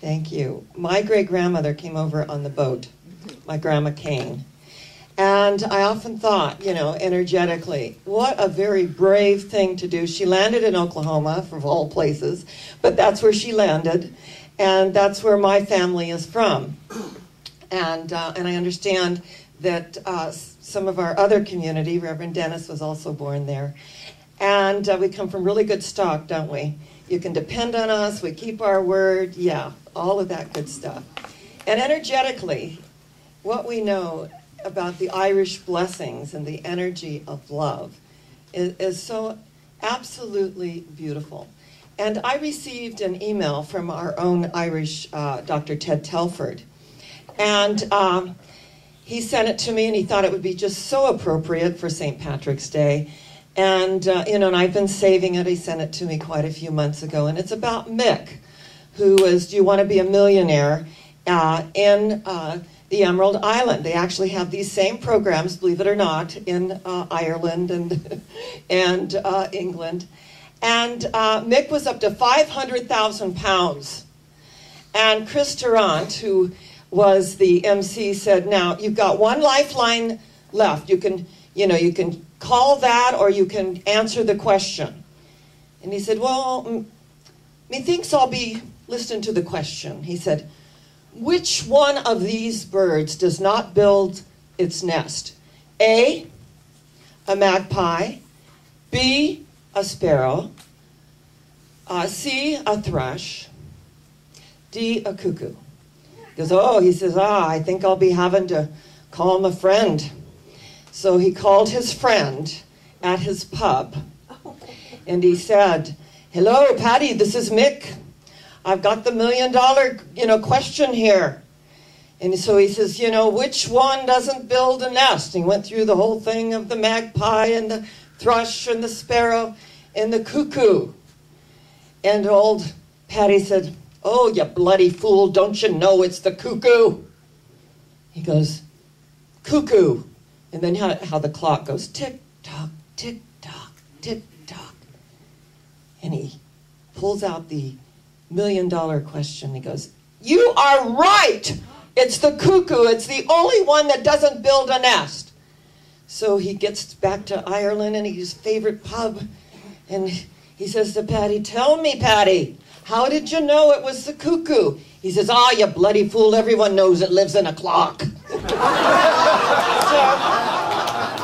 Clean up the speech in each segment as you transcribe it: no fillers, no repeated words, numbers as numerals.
Thank you. My great-grandmother came over on the boat, my Grandma Kane. And I often thought, energetically, what a very brave thing to do. She landed in Oklahoma, of all places, but that's where she landed. And that's where my family is from. And I understand that some of our other community, Reverend Dennis was also born there. And we come from really good stock, don't we? You can depend on us, we keep our word, yeah, all of that good stuff. And energetically, what we know about the Irish blessings and the energy of love is so absolutely beautiful. And I received an email from our own Irish Dr. Ted Telford. And he sent it to me, and he thought it would be just so appropriate for St. Patrick's Day. And, and I've been saving it. He sent it to me quite a few months ago. And it's about Mick, who is Do You Want to Be a Millionaire in the Emerald Island. They actually have these same programs, believe it or not, in Ireland and England. And Mick was up to 500,000 pounds. And Chris Tarrant, who was the MC, said, now, you've got one lifeline left. You can call that, or you can answer the question. And he said, well, methinks I'll be listening to the question. He said, which one of these birds does not build its nest? A magpie, B, a sparrow, C, a thrush, D, a cuckoo. He says, I think I'll be having to call my friend. So he called his friend at his pub, and he said, hello, Patty, this is Mick. I've got the $1 million, question here. And so he says, which one doesn't build a nest? And he went through the whole thing of the magpie and the thrush and the sparrow and the cuckoo. And old Patty said, oh, you bloody fool, don't you know it's the cuckoo? He goes, cuckoo. And then how the clock goes, tick-tock, tick-tock, tick-tock. And he pulls out the $1 million question. He goes, you are right. It's the cuckoo. It's the only one that doesn't build a nest. So he gets back to Ireland and his favorite pub. And he says to Patty, tell me, Patty, how did you know it was the cuckoo? He says, you bloody fool. Everyone knows it lives in a clock.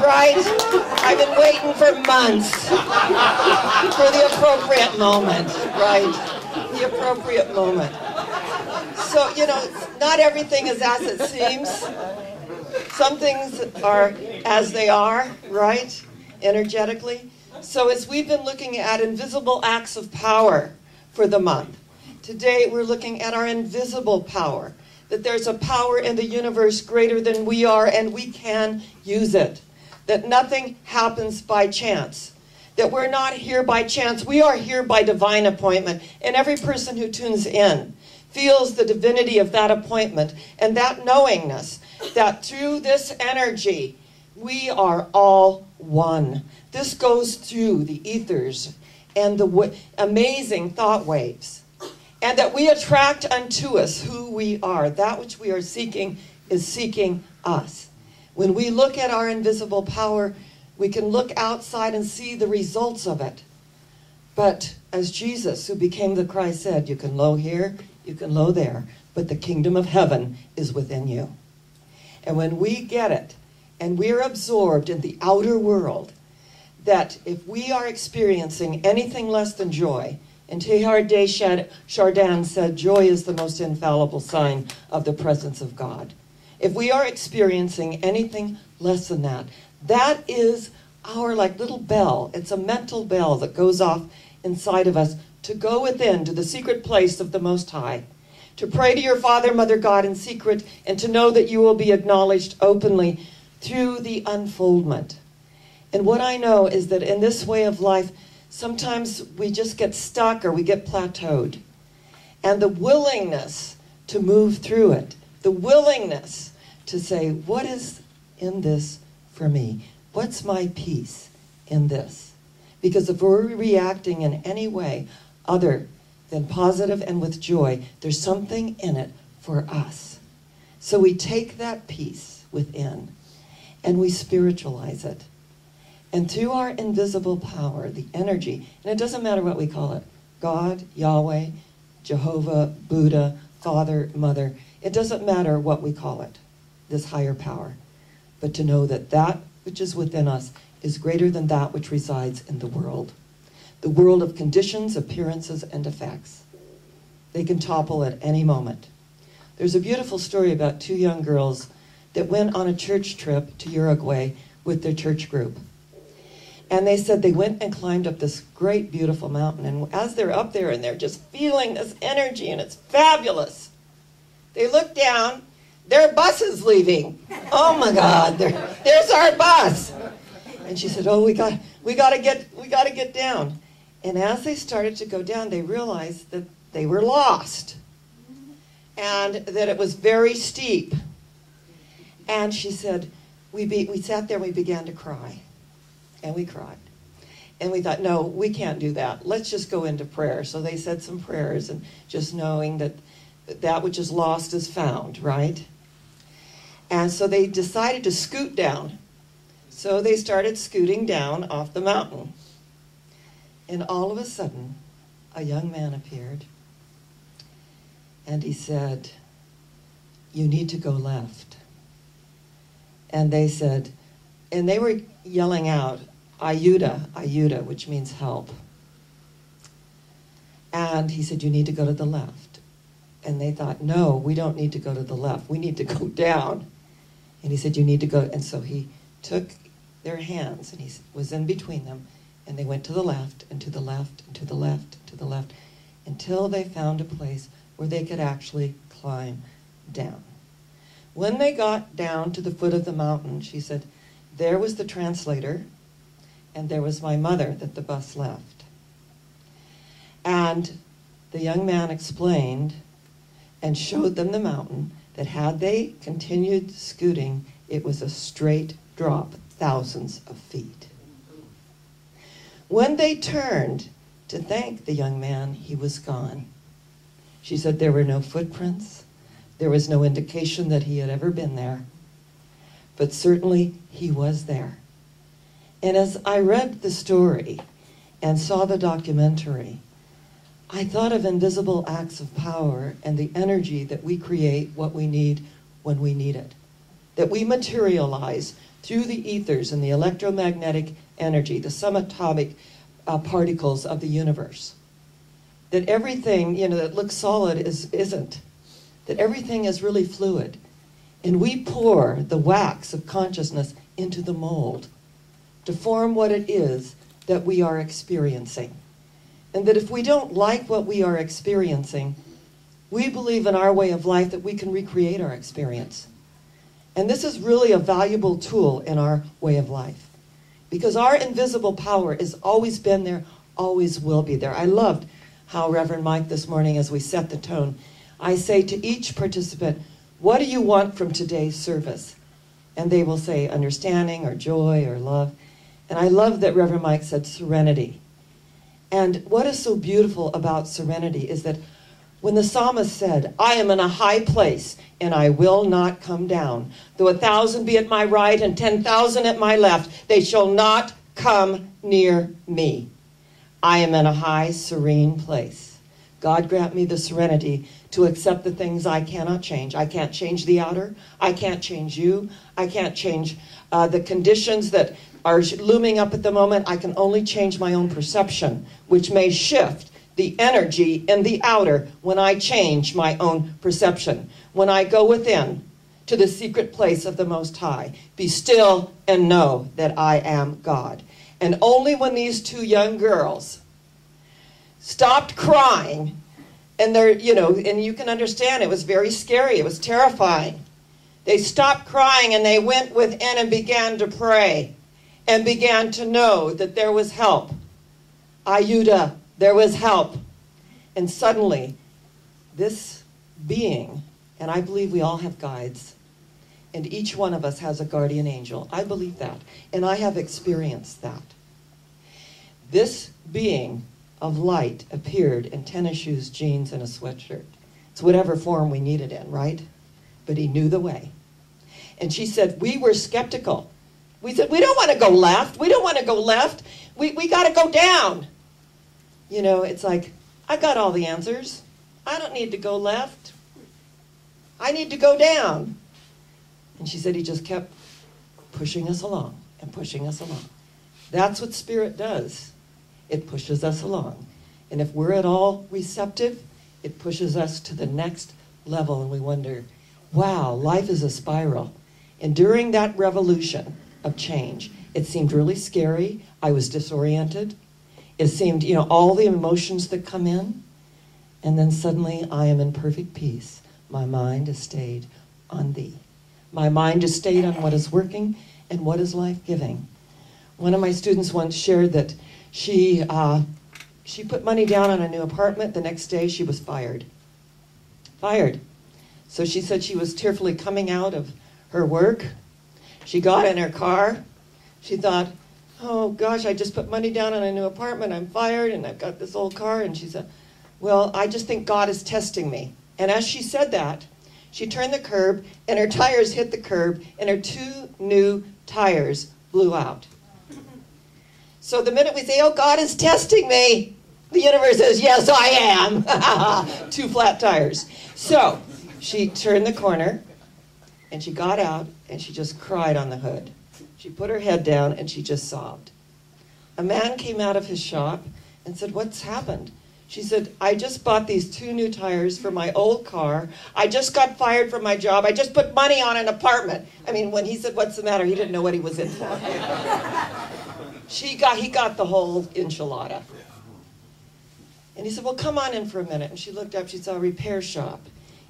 Right? I've been waiting for months for the appropriate moment, right? The appropriate moment. So, not everything is as it seems. Some things are as they are, right? Energetically. So as we've been looking at invisible acts of power for the month, today we're looking at our invisible power. That there's a power in the universe greater than we are, and we can use it. That nothing happens by chance. That we're not here by chance. We are here by divine appointment. And every person who tunes in feels the divinity of that appointment and that knowingness that through this energy, we are all one. This goes through the ethers and the amazing thought waves. And that we attract unto us who we are. That which we are seeking is seeking us. When we look at our invisible power, we can look outside and see the results of it. But as Jesus, who became the Christ, said, you can low here, you can low there, but the kingdom of heaven is within you. And when we get it, and we're absorbed in the outer world, that if we are experiencing anything less than joy, and Teilhard de Chardin said, joy is the most infallible sign of the presence of God. If we are experiencing anything less than that, that is our little bell. It's a mental bell that goes off inside of us to go within to the secret place of the Most High, to pray to your Father, Mother God in secret, and to know that you will be acknowledged openly through the unfoldment. And what I know is that in this way of life, sometimes we just get stuck or we get plateaued. And the willingness to move through it, the willingness to say, what is in this for me? What's my peace in this? Because if we're reacting in any way other then positive and with joy. There's something in it for us. So we take that peace within and we spiritualize it. And through our invisible power, the energy, and it doesn't matter what we call it, God, Yahweh, Jehovah, Buddha, Father, Mother, it doesn't matter what we call it, this higher power, but to know that that which is within us is greater than that which resides in the world of conditions, appearances, and effects. They can topple at any moment. There's a beautiful story about two young girls that went on a church trip to Uruguay with their church group. And they said they went and climbed up this great, beautiful mountain. And as they're up there and they're just feeling this energy and it's fabulous, they look down, their bus is leaving. Oh my God, there's our bus. And she said, oh, we got to get down. And as they started to go down, they realized that they were lost and that it was very steep. And she said, we sat there and we began to cry. And we cried. And we thought, no, we can't do that. Let's just go into prayer. So they said some prayers, and just knowing that that which is lost is found, right? And so they decided to scoot down. So they started scooting down off the mountain. And all of a sudden, a young man appeared. And he said, you need to go left. And they said, and they were yelling out, Ayuda, Ayuda, which means help. And he said, you need to go to the left. And they thought, no, we don't need to go to the left. We need to go down. And he said, you need to go. And so he took their hands and he was in between them. And they went to the left and to the left and to the left and to the left until they found a place where they could actually climb down. When they got down to the foot of the mountain, she said, there was the translator, and there was my mother that the bus left. And the young man explained and showed them the mountain, that had they continued scooting, it was a straight drop, thousands of feet. When they turned to thank the young man, he was gone. She said there were no footprints. There was no indication that he had ever been there. But certainly he was there. And as I read the story and saw the documentary, I thought of invisible acts of power and the energy that we create what we need when we need it. That we materialize through the ethers and the electromagnetic energy, the subatomic particles of the universe. That everything, that looks solid isn't. That everything is really fluid. And we pour the wax of consciousness into the mold to form what it is that we are experiencing. And that if we don't like what we are experiencing, we believe in our way of life that we can recreate our experience. And this is really a valuable tool in our way of life. Because our invisible power has always been there, always will be there. I loved how Reverend Mike this morning, as we set the tone, I say to each participant, what do you want from today's service? And they will say understanding or joy or love. And I love that Reverend Mike said serenity. And what is so beautiful about serenity is that when the psalmist said, I am in a high place and I will not come down. Though 1,000 be at my right and 10,000 at my left, they shall not come near me. I am in a high, serene place. God grant me the serenity to accept the things I cannot change. I can't change the outer. I can't change you. I can't change the conditions that are looming up at the moment. I can only change my own perception, which may shift the energy in the outer when I change my own perception. When I go within to the secret place of the Most High, be still and know that I am God. And only when these two young girls stopped crying, and they're, and you can understand it was very scary, it was terrifying. They stopped crying and they went within and began to pray and began to know that there was help. Ayuda, there was help. And suddenly, this being, and I believe we all have guides, and each one of us has a guardian angel. I believe that, and I have experienced that. This being, of light appeared in tennis shoes, jeans, and a sweatshirt. It's whatever form we need it in, right? But he knew the way. And she said, we were skeptical. We said, we don't want to go left. We don't want to go left. We got to go down. You know, it's like, I got all the answers. I don't need to go left. I need to go down. And she said he just kept pushing us along and pushing us along. That's what Spirit does. It pushes us along. And if we're at all receptive, it pushes us to the next level, and we wonder, wow, life is a spiral. And during that revolution of change, it seemed really scary. I was disoriented. It seemed, you know, all the emotions that come in. And then suddenly I am in perfect peace. My mind is stayed on thee. My mind is stayed on what is working and what is life-giving. One of my students once shared that she put money down on a new apartment. The next day she was fired. Fired. So she said she was tearfully coming out of her work. She got in her car. She thought, oh gosh, I just put money down on a new apartment. I'm fired and I've got this old car. And she said, well, I just think God is testing me. And as she said that, she turned the curb and her tires hit the curb and her 2 new tires blew out. So the minute we say, oh, God is testing me, the universe says, yes, I am. 2 flat tires. So she turned the corner and she got out and she just cried on the hood. She put her head down and she just sobbed. A man came out of his shop and said, what's happened? She said, I just bought these 2 new tires for my old car. I just got fired from my job. I just put money on an apartment. I mean, when he said, what's the matter? He didn't know what he was in for. He got the whole enchilada. And he said, well, come on in for a minute. And she looked up. She saw a repair shop.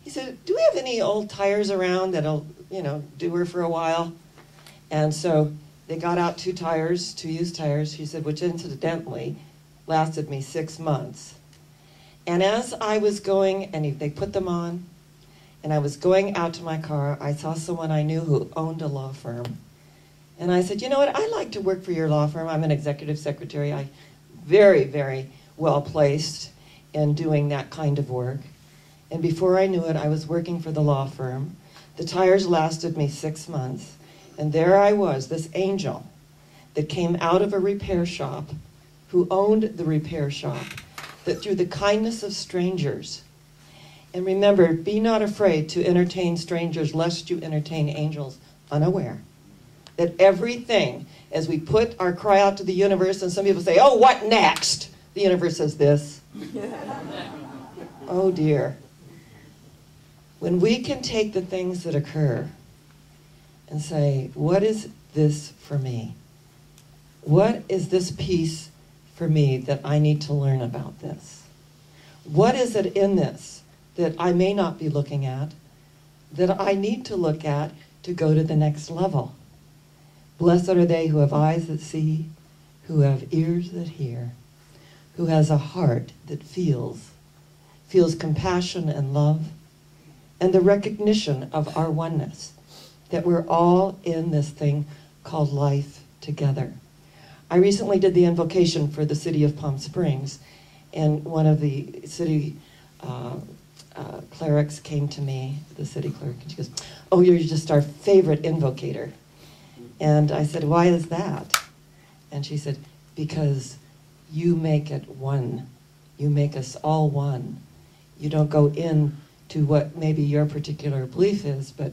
He said, do we have any old tires around that'll, you know, do her for a while? And so they got out 2 tires, 2 used tires. She said, which incidentally lasted me 6 months. And as I was going, and they put them on, and I was going out to my car, I saw someone I knew who owned a law firm. And I said, you know what, I'd like to work for your law firm. I'm an executive secretary. I'm very, very well placed in doing that kind of work. And before I knew it, I was working for the law firm. The tires lasted me 6 months. And there I was, this angel that came out of a repair shop, who owned the repair shop, that through the kindness of strangers, and remember, be not afraid to entertain strangers lest you entertain angels unaware. That everything, as we put our cry out to the universe, and some people say, oh, what next? The universe says this. Oh dear. When we can take the things that occur and say, what is this for me? What is this piece for me that I need to learn about this? What is it in this that I may not be looking at, that I need to look at to go to the next level? Blessed are they who have eyes that see, who have ears that hear, who has a heart that feels compassion and love, and the recognition of our oneness, that we're all in this thing called life together. I recently did the invocation for the city of Palm Springs, and one of the city clerics came to me, the city clerk, and she goes, oh, you're just our favorite invocator. And I said, why is that? And she said, because you make it one. You make us all one. You don't go in to what maybe your particular belief is, but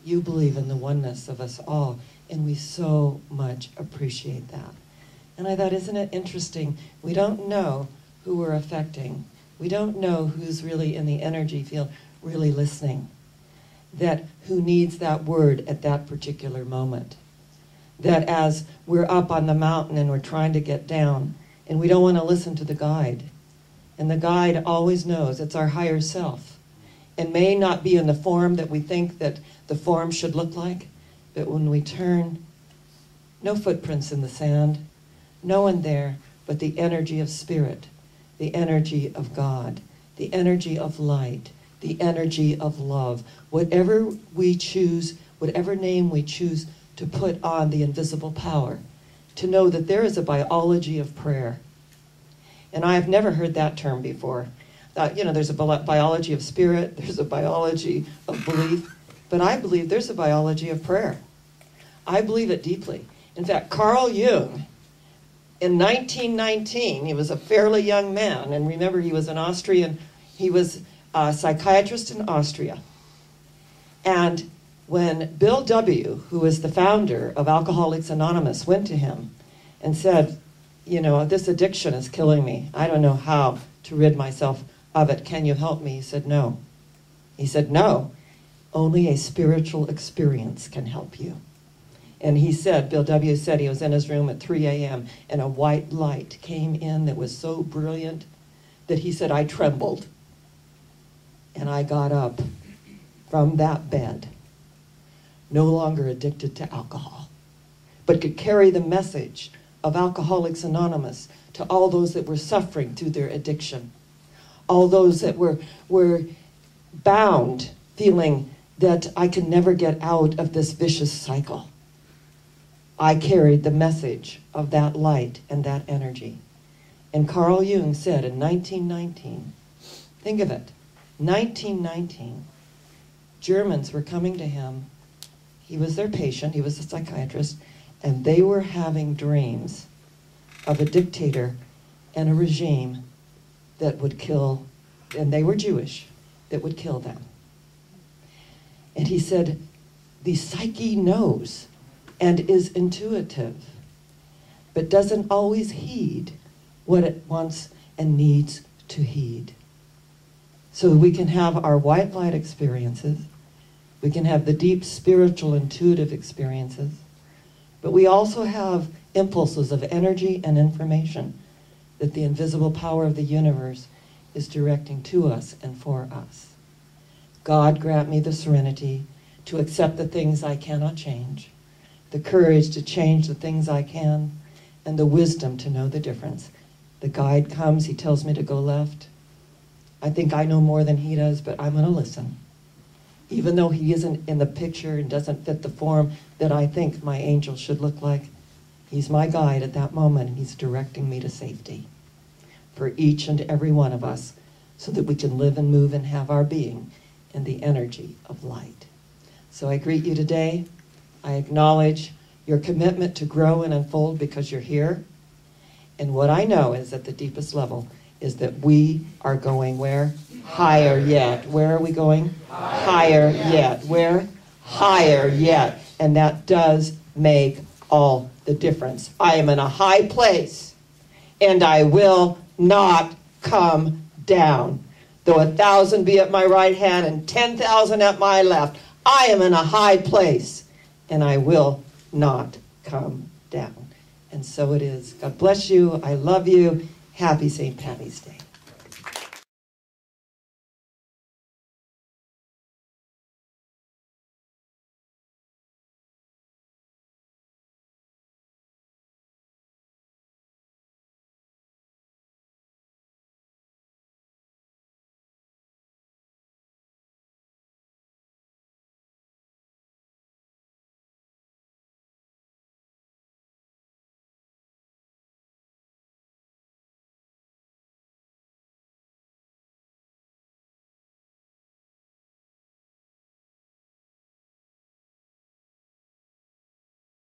you believe in the oneness of us all, and we so much appreciate that. And I thought, isn't it interesting? We don't know who we're affecting. We don't know who's really in the energy field, really listening. That who needs that word at that particular moment. That as we're up on the mountain and we're trying to get down, and we don't want to listen to the guide. And the guide always knows it's our higher self. And may not be in the form that we think that the form should look like, but when we turn, no footprints in the sand, no one there, but the energy of spirit, the energy of God, the energy of light, the energy of love. Whatever we choose, whatever name we choose to put on the invisible power, to know that there is a biology of prayer. And I have never heard that term before. There's a biology of spirit, there's a biology of belief, but I believe there's a biology of prayer. I believe it deeply. In fact, Carl Jung, in 1919, he was a fairly young man, and remember, he was an Austrian, he was a psychiatrist in Austria. And when Bill W., who was the founder of Alcoholics Anonymous, went to him and said, this addiction is killing me. I don't know how to rid myself of it. Can you help me? He said, no. He said, no, only a spiritual experience can help you. And he said, Bill W. said he was in his room at 3 a.m. and a white light came in that was so brilliant that he said, I trembled. And I got up from that bed, no longer addicted to alcohol, but could carry the message of Alcoholics Anonymous to all those that were suffering through their addiction, all those that were bound, feeling that I can never get out of this vicious cycle. I carried the message of that light and that energy. And Carl Jung said in 1919, think of it, 1919, Germans were coming to him. He was their patient, he was a psychiatrist, and they were having dreams of a dictator and a regime that would kill, and they were Jewish, that would kill them. And he said, the psyche knows and is intuitive, but doesn't always heed what it wants and needs to heed. So we can have our white light experiences, we can have the deep spiritual intuitive experiences, but we also have impulses of energy and information that the invisible power of the universe is directing to us and for us. God grant me the serenity to accept the things I cannot change, the courage to change the things I can, and the wisdom to know the difference. The guide comes, he tells me to go left. I think I know more than he does, but I'm going to listen. Even though he isn't in the picture and doesn't fit the form that I think my angel should look like, he's my guide at that moment, and he's directing me to safety for each and every one of us so that we can live and move and have our being in the energy of light. So I greet you today. I acknowledge your commitment to grow and unfold because you're here. And what I know is at the deepest level is that we are going where? Higher yet. Where are we going? Higher yet. Where? Higher yet. And that does make all the difference. I am in a high place, and I will not come down. Though 1,000 be at my right hand and 10,000 at my left, I am in a high place, and I will not come down. And so it is. God bless you. I love you. Happy St. Patty's Day.